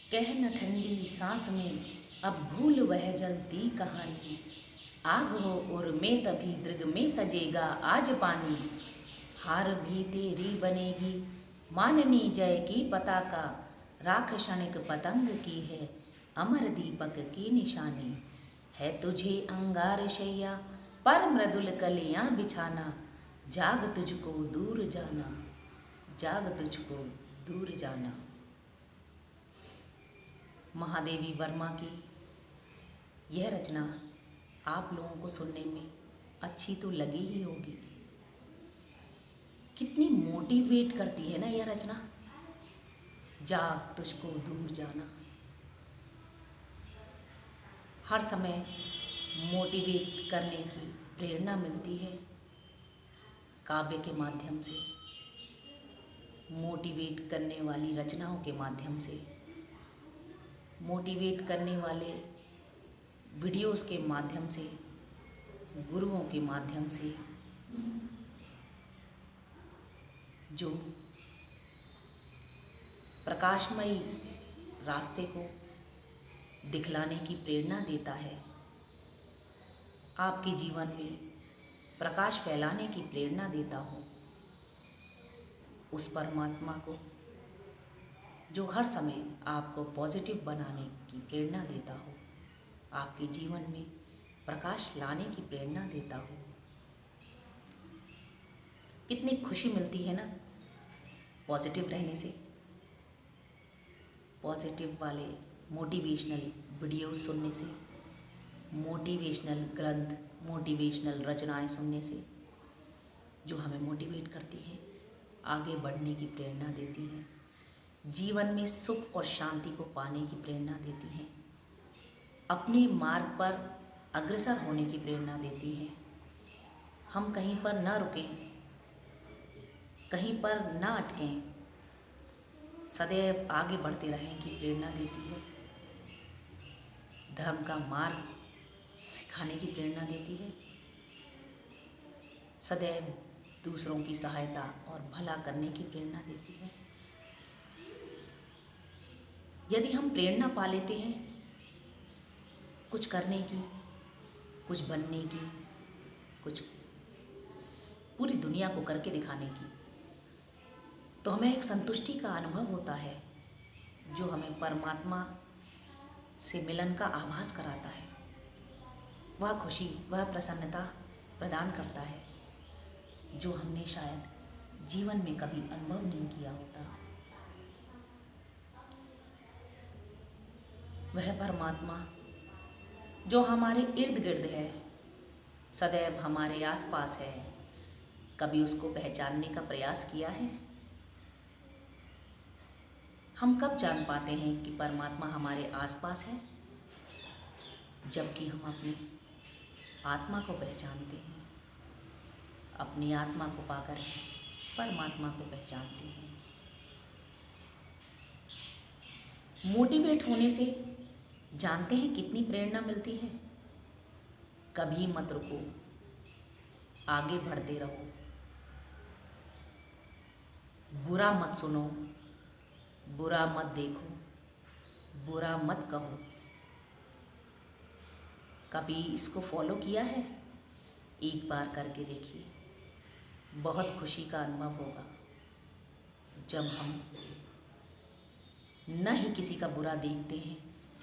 कह न ठंडी सांस में अब भूल वह जलती कहानी। आग हो और मैं तभी दृग में सजेगा आज पानी। हार भी तेरी बनेगी माननी जय की पताका। राख क्षणिक पतंग की है अमर दीपक की निशानी। है तुझे अंगार शैया पर मृदुल कलियां बिछाना। जाग तुझको दूर जाना, जाग तुझको दूर जाना। महादेवी वर्मा की यह रचना आप लोगों को सुनने में अच्छी तो लगी ही होगी। कितनी मोटिवेट करती है ना यह रचना। जाग तुझको दूर जाना, हर समय मोटिवेट करने की प्रेरणा मिलती है काव्य के माध्यम से, मोटिवेट करने वाली रचनाओं के माध्यम से, मोटिवेट करने वाले वीडियोस के माध्यम से, गुरुओं के माध्यम से, जो प्रकाशमयी रास्ते को दिखलाने की प्रेरणा देता है, आपके जीवन में प्रकाश फैलाने की प्रेरणा देता हो, उस परमात्मा को जो हर समय आपको पॉजिटिव बनाने की प्रेरणा देता हो, आपके जीवन में प्रकाश लाने की प्रेरणा देता हो। कितनी खुशी मिलती है ना पॉजिटिव रहने से। पॉजिटिव वाले मोटिवेशनल वीडियोस सुनने से, मोटिवेशनल ग्रंथ, मोटिवेशनल रचनाएं सुनने से, जो हमें मोटिवेट करती है, आगे बढ़ने की प्रेरणा देती है, जीवन में सुख और शांति को पाने की प्रेरणा देती है, अपने मार्ग पर अग्रसर होने की प्रेरणा देती है। हम कहीं पर न रुकें, कहीं पर न अटकें, सदैव आगे बढ़ते रहें की प्रेरणा देती है। धर्म का मार्ग सिखाने की प्रेरणा देती है। सदैव दूसरों की सहायता और भला करने की प्रेरणा देती है। यदि हम प्रेरणा पा लेते हैं कुछ करने की, कुछ बनने की, कुछ पूरी दुनिया को करके दिखाने की, तो हमें एक संतुष्टि का अनुभव होता है जो हमें परमात्मा से मिलन का आभास कराता है। वह खुशी, वह प्रसन्नता प्रदान करता है जो हमने शायद जीवन में कभी अनुभव नहीं किया होता। वह परमात्मा जो हमारे इर्द गिर्द है, सदैव हमारे आसपास है, कभी उसको पहचानने का प्रयास किया है? हम कब जान पाते हैं कि परमात्मा हमारे आसपास है? जबकि हम अपनी आत्मा को पहचानते हैं, अपनी आत्मा को पाकर परमात्मा को पहचानते हैं। मोटिवेट होने से जानते हैं कितनी प्रेरणा मिलती है। कभी मत रुको, आगे बढ़ते रहो, बुरा मत सुनो, बुरा मत देखो, बुरा मत कहो। कभी इसको फॉलो किया है? एक बार करके देखिए, बहुत खुशी का अनुभव होगा जब हम न ही किसी का बुरा देखते हैं,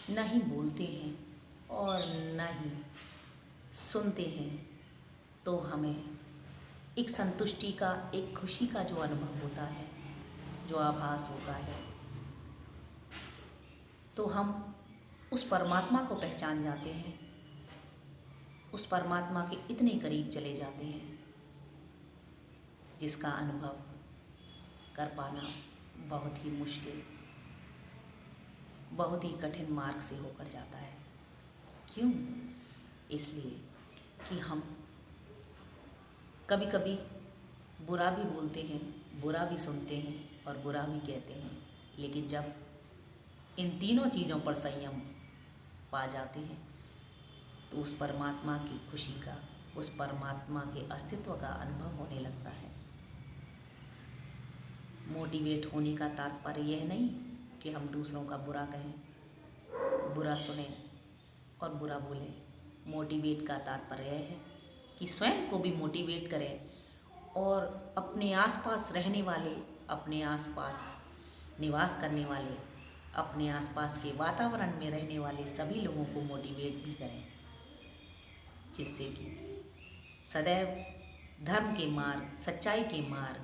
न ही बोलते हैं और न ही सुनते हैं, तो हमें एक संतुष्टि का, एक खुशी का जो अनुभव होता है, जो आभास होता है, तो हम उस परमात्मा को पहचान जाते हैं, उस परमात्मा के इतने करीब चले जाते हैं जिसका अनुभव कर पाना बहुत ही मुश्किल, बहुत ही कठिन मार्ग से होकर जाता है। क्यों? इसलिए कि हम कभी कभी बुरा भी बोलते हैं, बुरा भी सुनते हैं और बुरा भी कहते हैं, लेकिन जब इन तीनों चीज़ों पर संयम पा जाते हैं तो उस परमात्मा की खुशी का, उस परमात्मा के अस्तित्व का अनुभव होने लगता है। मोटिवेट होने का तात्पर्य यह नहीं कि हम दूसरों का बुरा कहें, बुरा सुने और बुरा बोलें। मोटिवेट का तात्पर्य है कि स्वयं को भी मोटिवेट करें और अपने आसपास रहने वाले, अपने आसपास निवास करने वाले, अपने आसपास के वातावरण में रहने वाले सभी लोगों को मोटिवेट भी करें, जिससे कि सदैव धर्म के मार्ग, सच्चाई के मार्ग,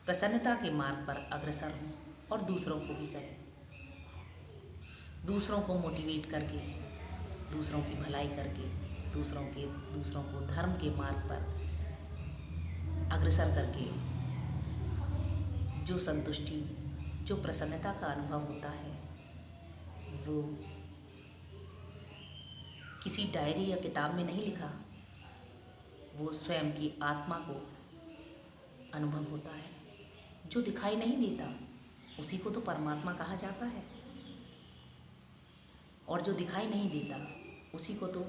प्रसन्नता के मार्ग पर अग्रसर हों और दूसरों को भी करें। दूसरों को मोटिवेट करके, दूसरों की भलाई करके, दूसरों को धर्म के मार्ग पर अग्रसर करके जो संतुष्टि, जो प्रसन्नता का अनुभव होता है, वो किसी डायरी या किताब में नहीं लिखा, वो स्वयं की आत्मा को अनुभव होता है। जो दिखाई नहीं देता उसी को तो परमात्मा कहा जाता है, और जो दिखाई नहीं देता उसी को तो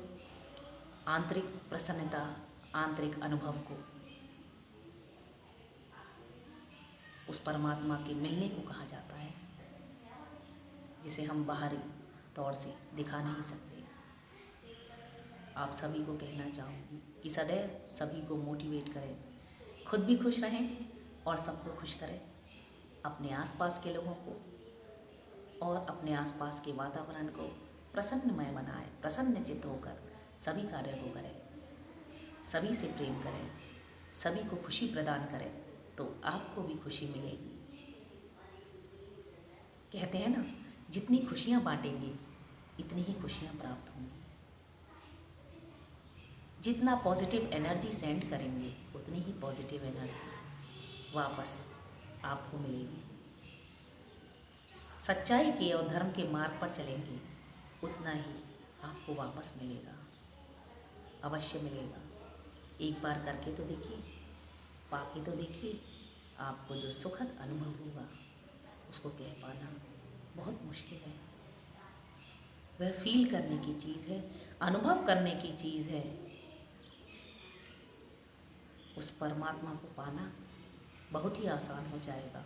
आंतरिक प्रसन्नता, आंतरिक अनुभव को, उस परमात्मा के मिलने को कहा जाता है, जिसे हम बाहरी तौर से दिखा नहीं सकते। आप सभी को कहना चाहूँगी कि सदैव सभी को मोटिवेट करें, खुद भी खुश रहें और सबको खुश करें, अपने आसपास के लोगों को और अपने आसपास के वातावरण को प्रसन्नमय बनाएं, प्रसन्नचित्त होकर सभी कार्य को करें, सभी से प्रेम करें, सभी को खुशी प्रदान करें, तो आपको भी खुशी मिलेगी। कहते हैं ना, जितनी खुशियाँ बांटेंगे इतनी ही खुशियाँ प्राप्त होंगी। जितना पॉजिटिव एनर्जी सेंड करेंगे उतनी ही पॉजिटिव एनर्जी वापस आपको मिलेगी। सच्चाई के और धर्म के मार्ग पर चलेंगे उतना ही आपको वापस मिलेगा, अवश्य मिलेगा। एक बार करके तो देखिए, पाके तो देखिए, आपको जो सुखद अनुभव होगा उसको कह पाना बहुत मुश्किल है। वह फील करने की चीज़ है, अनुभव करने की चीज़ है। उस परमात्मा को पाना बहुत ही आसान हो जाएगा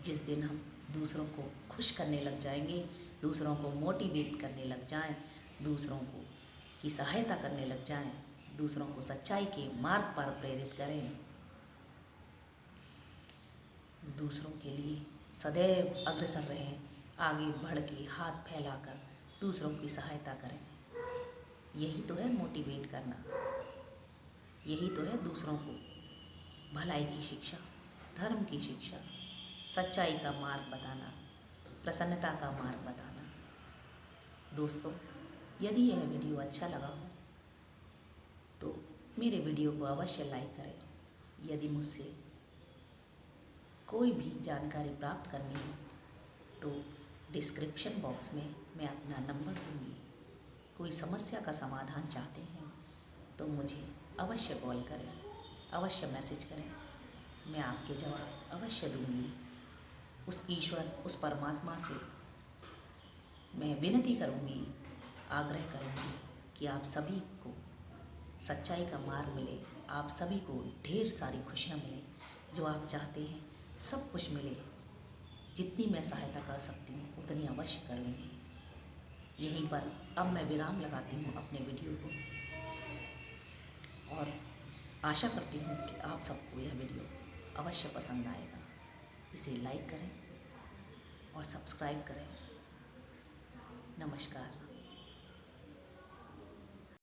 जिस दिन हम दूसरों को खुश करने लग जाएंगे, दूसरों को मोटिवेट करने लग जाएं, दूसरों को की सहायता करने लग जाएं, दूसरों को सच्चाई के मार्ग पर प्रेरित करें, दूसरों के लिए सदैव अग्रसर रहें, आगे बढ़ के हाथ फैलाकर दूसरों की सहायता करें। यही तो है मोटिवेट करना, यही तो है दूसरों को भलाई की शिक्षा, धर्म की शिक्षा, सच्चाई का मार्ग बताना, प्रसन्नता का मार्ग बताना। दोस्तों, यदि यह वीडियो अच्छा लगा हो तो मेरे वीडियो को अवश्य लाइक करें। यदि मुझसे कोई भी जानकारी प्राप्त करनी हो तो डिस्क्रिप्शन बॉक्स में मैं अपना नंबर दूंगी। कोई समस्या का समाधान चाहते हैं तो मुझे अवश्य कॉल करें, अवश्य मैसेज करें, मैं आपके जवाब अवश्य दूंगी। उस ईश्वर, उस परमात्मा से मैं विनती करूंगी, आग्रह करूंगी कि आप सभी को सच्चाई का मार्ग मिले, आप सभी को ढेर सारी खुशियाँ मिले, जो आप चाहते हैं सब कुछ मिले। जितनी मैं सहायता कर सकती हूँ उतनी अवश्य करूँगी। यहीं पर अब मैं विराम लगाती हूँ अपने वीडियो को, और आशा करती हूँ कि आप सबको यह वीडियो अवश्य पसंद आएगा। इसे लाइक करें और सब्सक्राइब करें। नमस्कार।